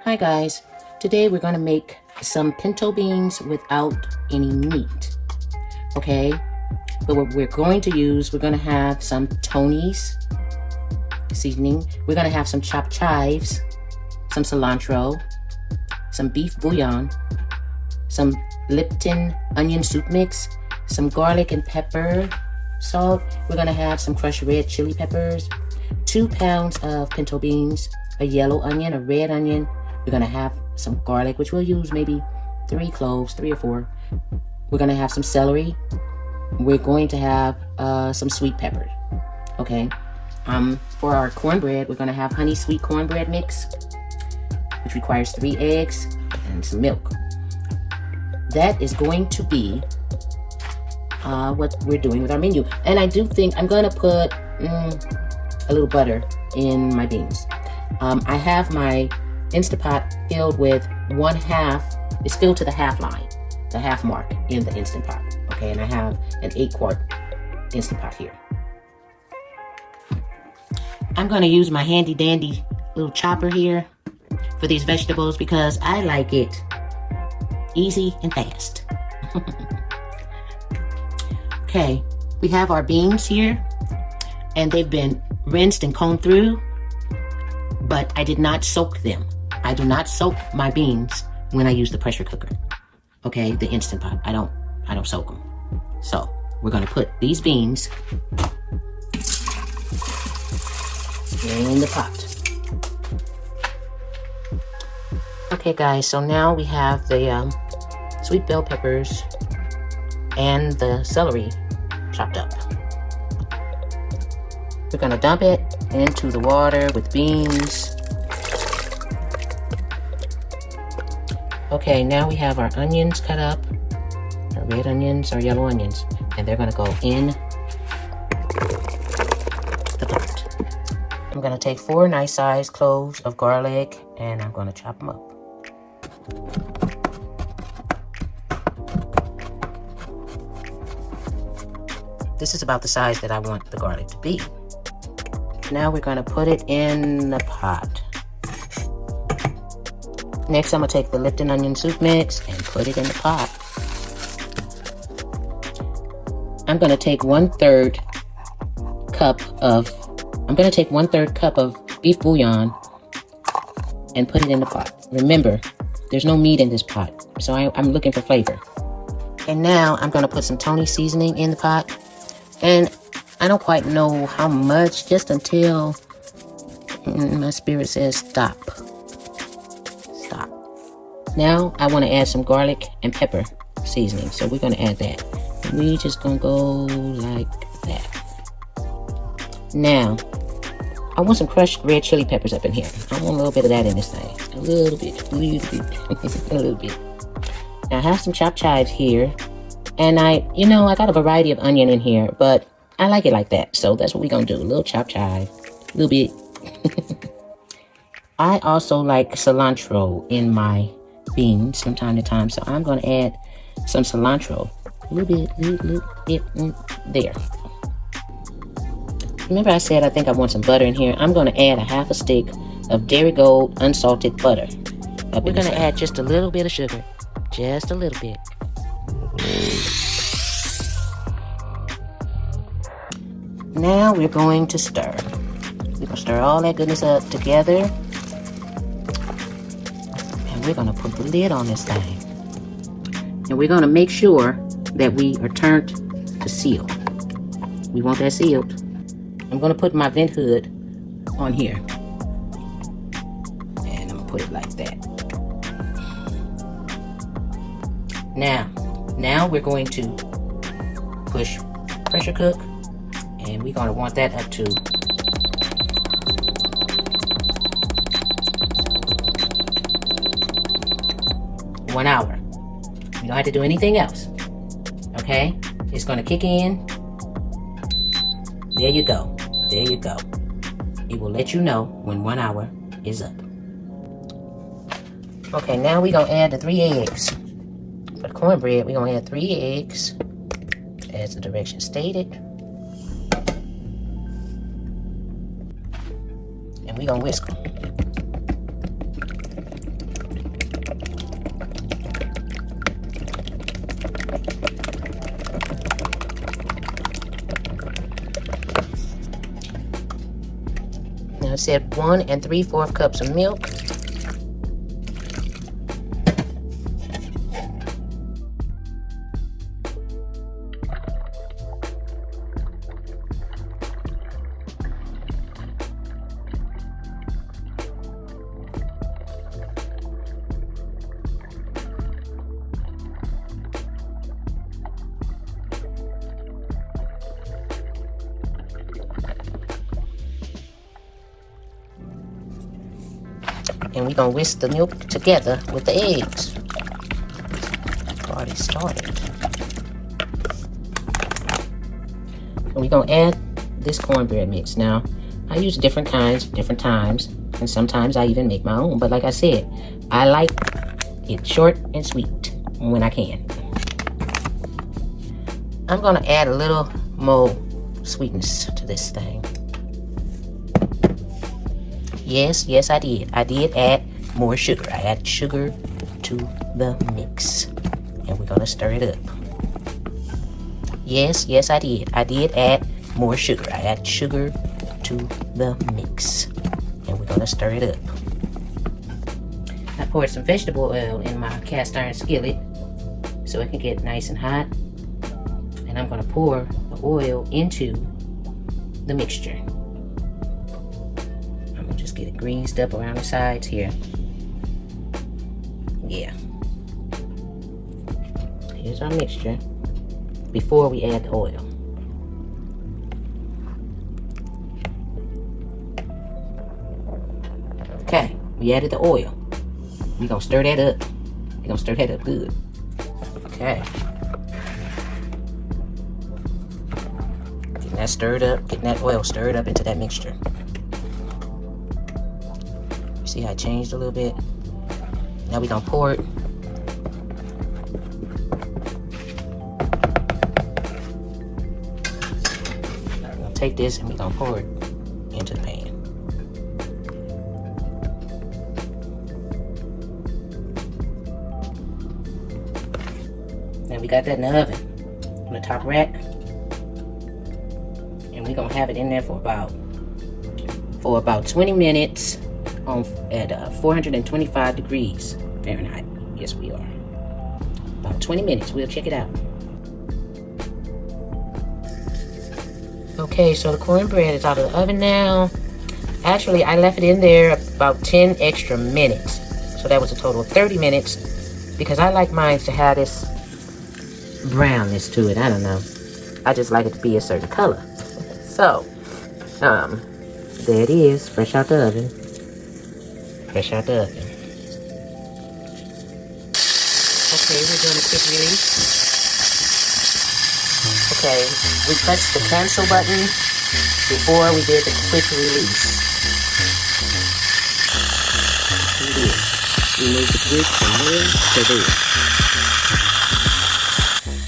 Hi guys, today we're going to make some pinto beans without any meat, okay? But what we're going to have some Tony's seasoning, we're going to have some chopped chives, some cilantro, some beef bouillon, some Lipton onion soup mix, some garlic and pepper, salt, we're going to have some crushed red chili peppers, 2 pounds of pinto beans, a yellow onion, a red onion. We're going to have some garlic, which we'll use maybe 3 cloves, 3 or 4. We're going to have some celery. We're going to have some sweet peppers. Okay. For our cornbread, we're going to have honey sweet cornbread mix, which requires 3 eggs and some milk. That is going to be what we're doing with our menu. And I do think I'm going to put a little butter in my beans. I have my Instapot filled with 1/2, it's filled to the half line, the half mark in the Instant Pot. Okay, and I have an 8-quart Instant Pot here. I'm going to use my handy dandy little chopper here for these vegetables because I like it easy and fast. Okay, we have our beans here and they've been rinsed and combed through, but I did not soak them. I do not soak my beans when I use the pressure cooker. Okay, the Instant Pot. I don't soak them. So we're gonna put these beans in the pot. Okay guys, so now we have the sweet bell peppers and the celery chopped up. We're gonna dump it into the water with beans. Okay, now we have our onions cut up, our red onions, our yellow onions, and they're gonna go in the pot. I'm gonna take 4 nice sized cloves of garlic and I'm gonna chop them up. This is about the size that I want the garlic to be. Now we're gonna put it in the pot. Next, I'm gonna take the Lipton onion soup mix and put it in the pot. I'm gonna take 1/3 cup of beef bouillon and put it in the pot. Remember, there's no meat in this pot, so I'm looking for flavor. And now I'm gonna put some Tony's seasoning in the pot. And I don't quite know how much, just until my spirit says stop. Stop. Now I want to add some garlic and pepper seasoning, so we're going to add that. And we just going to go like that. Now, I want some crushed red chili peppers up in here. I want a little bit of that in this thing. A little bit. A little bit. Now I have some chopped chives here. And I got a variety of onion in here, but I like it like that. So that's what we're going to do. A little chopped chive. A little bit. I also like cilantro in my beans from time to time. So I'm going to add some cilantro. A little bit there. Remember I said I think I want some butter in here. I'm going to add a 1/2 stick of Dairy Gold unsalted butter. We're going to add just a little bit of sugar. Just a little bit. Now we're going to stir. We're going to stir all that goodness up together. And we're going to put the lid on this thing. And we're going to make sure that we are turned to seal. We want that sealed. I'm going to put my vent hood on here. And I'm going to put it like that. Now we're going to push pressure cook. And we're going to want that up to 1 hour. You don't have to do anything else. Okay? It's going to kick in. There you go. There you go. It will let you know when 1 hour is up. Okay, now we're going to add the 3 eggs. For the cornbread, we're going to add 3 eggs as the directions stated. And we're going to whisk them. said 1 3/4 cups of milk. And we're gonna whisk the milk together with the eggs. Already started. And we're gonna add this cornbread mix. Now, I use different kinds, different times, and sometimes I even make my own. But like I said, I like it short and sweet when I can. I'm gonna add a little more sweetness to this thing. Yes, I did. I did add more sugar. I added sugar to the mix. And we're gonna stir it up. Yes, I did. I did add more sugar. I added sugar to the mix. And we're gonna stir it up. I poured some vegetable oil in my cast iron skillet so it can get nice and hot. And I'm gonna pour the oil into the mixture. Just get it greased up around the sides here. Yeah. Here's our mixture before we add the oil. Okay, we added the oil. We're gonna stir that up. We're gonna stir that up good. Okay. Getting that stirred up, getting that oil stirred up into that mixture. See how it changed a little bit? Now we're gonna pour it. We're gonna take this and we're gonna pour it into the pan. Now we got that in the oven on the top rack. And we're gonna have it in there for about 20 minutes. At 425 degrees Fahrenheit. Yes, we are. About 20 minutes. We'll check it out. Okay, so the cornbread is out of the oven now. Actually, I left it in there about 10 extra minutes. So that was a total of 30 minutes because I like mine to have this brownness to it. I don't know. I just like it to be a certain color. So, there it is, fresh out the oven. Fresh out the oven. Okay, we're doing a quick release. Okay, we pressed the cancel button before we did the quick release. We did. We moved the group from there to there.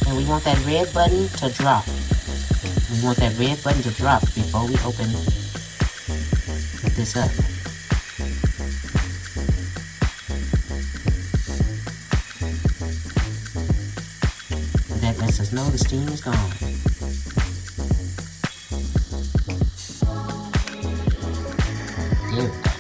And we want that red button to drop. We want that red button to drop before we open this up. That lets us know the steam is gone. There we go.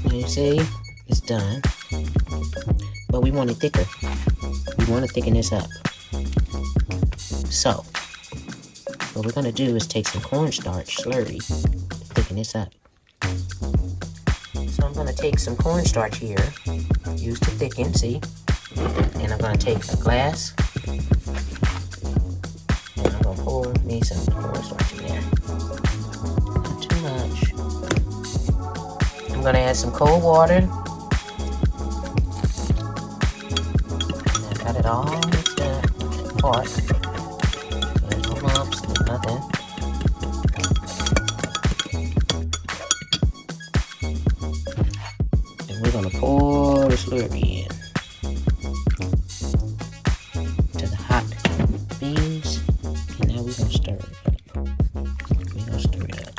Now you see, it's done. But we want it thicker. We want to thicken this up. So, what we're going to do is take some cornstarch slurry to thicken this up. So I'm going to take some cornstarch here, used to thicken, see? And I'm going to take a glass, and I'm going to pour me some cornstarch in there. Not too much. I'm going to add some cold water. And I got it all mixed up, apart. Nothing. And we're gonna pour the slurry in to the hot beans, and now we're gonna stir it up. We're gonna stir it up.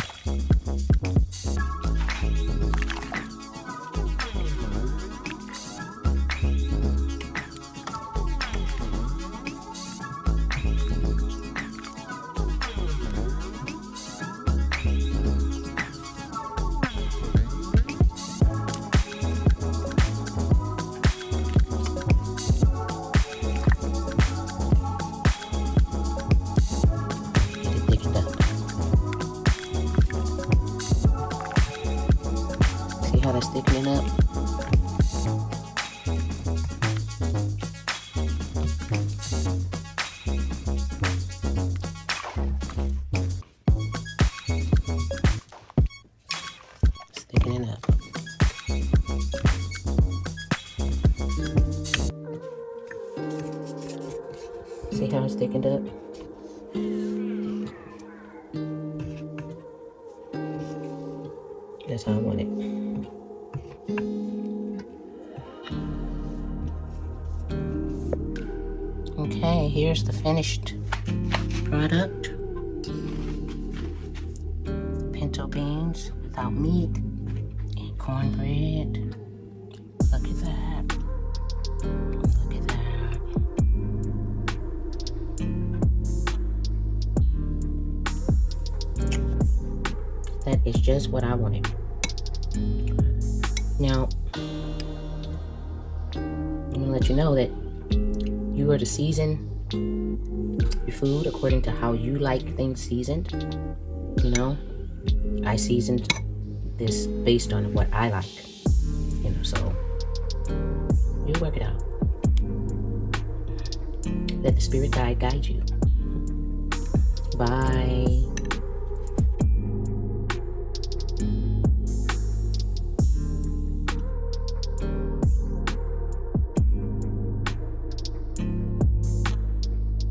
thickening up. It's thickening up. See how it's thickened up? That's how I want it. Okay, here's the finished product. Pinto beans without meat and cornbread. Look at that. Look at that. That is just what I wanted. Now, I'm gonna let you know that you are to season your food according to how you like things seasoned. You know, I seasoned this based on what I like. You know, so you work it out. Let the spirit guide you. Bye.